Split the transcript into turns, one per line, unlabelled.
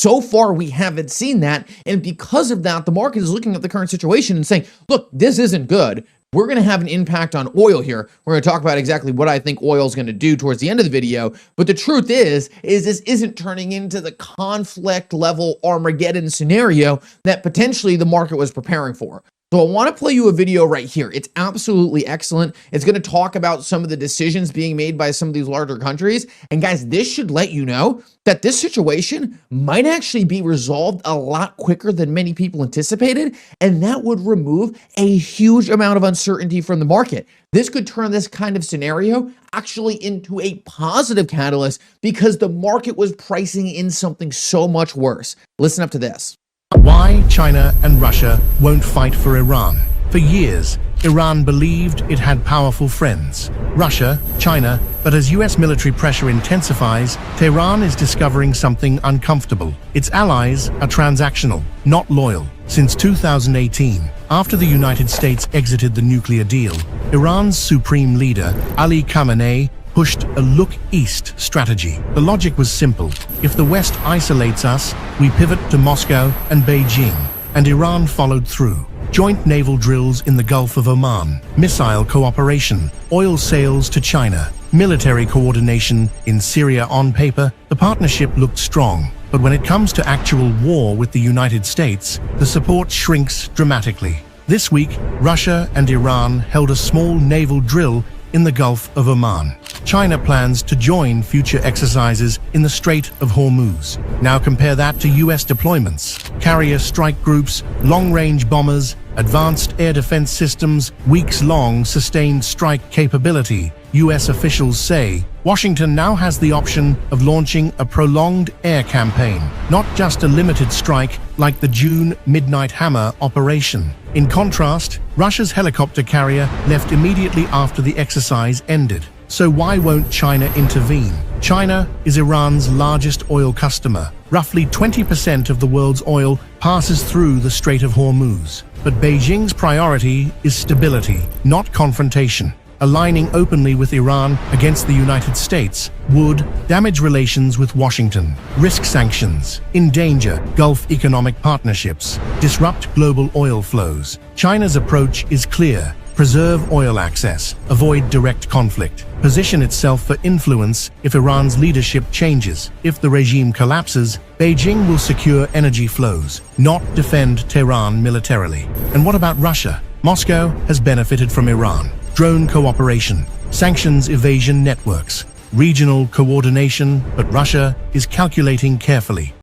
So far, we haven't seen that. And because of that, the market is looking at the current situation and saying, look, this isn't good. We're going to have an impact on oil here. We're going to talk about exactly what I think oil is going to do towards the end of the video. But the truth is this isn't turning into the conflict level Armageddon scenario that potentially the market was preparing for. So I want to play you a video right here. It's absolutely excellent. It's going to talk about some of the decisions being made by some of these larger countries. And guys, this should let you know that this situation might actually be resolved a lot quicker than many people anticipated. And that would remove a huge amount of uncertainty from the market. This could turn this kind of scenario actually into a positive catalyst because the market was pricing in something so much worse. Listen up to this.
Why China and Russia won't fight for Iran. For years, Iran believed it had powerful friends, Russia, China, but as US military pressure intensifies, Tehran is discovering something uncomfortable. Its allies are transactional, not loyal. Since 2018, after the United States exited the nuclear deal, Iran's supreme leader, Ali Khamenei, pushed a look east strategy. The logic was simple. If the West isolates us, we pivot to Moscow and Beijing, and Iran followed through. Joint naval drills in the Gulf of Oman, missile cooperation, oil sales to China, military coordination in Syria. On paper, the partnership looked strong. But when it comes to actual war with the United States, the support shrinks dramatically. This week, Russia and Iran held a small naval drill in the Gulf of Oman. China plans to join future exercises in the Strait of Hormuz. Now compare that to US deployments. Carrier strike groups, long-range bombers, advanced air defense systems, weeks-long sustained strike capability. US officials say Washington now has the option of launching a prolonged air campaign, not just a limited strike like the June Midnight Hammer operation. In contrast, Russia's helicopter carrier left immediately after the exercise ended. So why won't China intervene? China is Iran's largest oil customer. Roughly 20% of the world's oil passes through the Strait of Hormuz. But Beijing's priority is stability, not confrontation. Aligning openly with Iran against the United States would damage relations with Washington, risk sanctions, endanger Gulf economic partnerships, disrupt global oil flows. China's approach is clear. Preserve oil access, avoid direct conflict, position itself for influence if Iran's leadership changes. If the regime collapses, Beijing will secure energy flows, not defend Tehran militarily. And what about Russia? Moscow has benefited from Iran. Drone cooperation, sanctions evasion networks, regional coordination, but Russia is calculating carefully.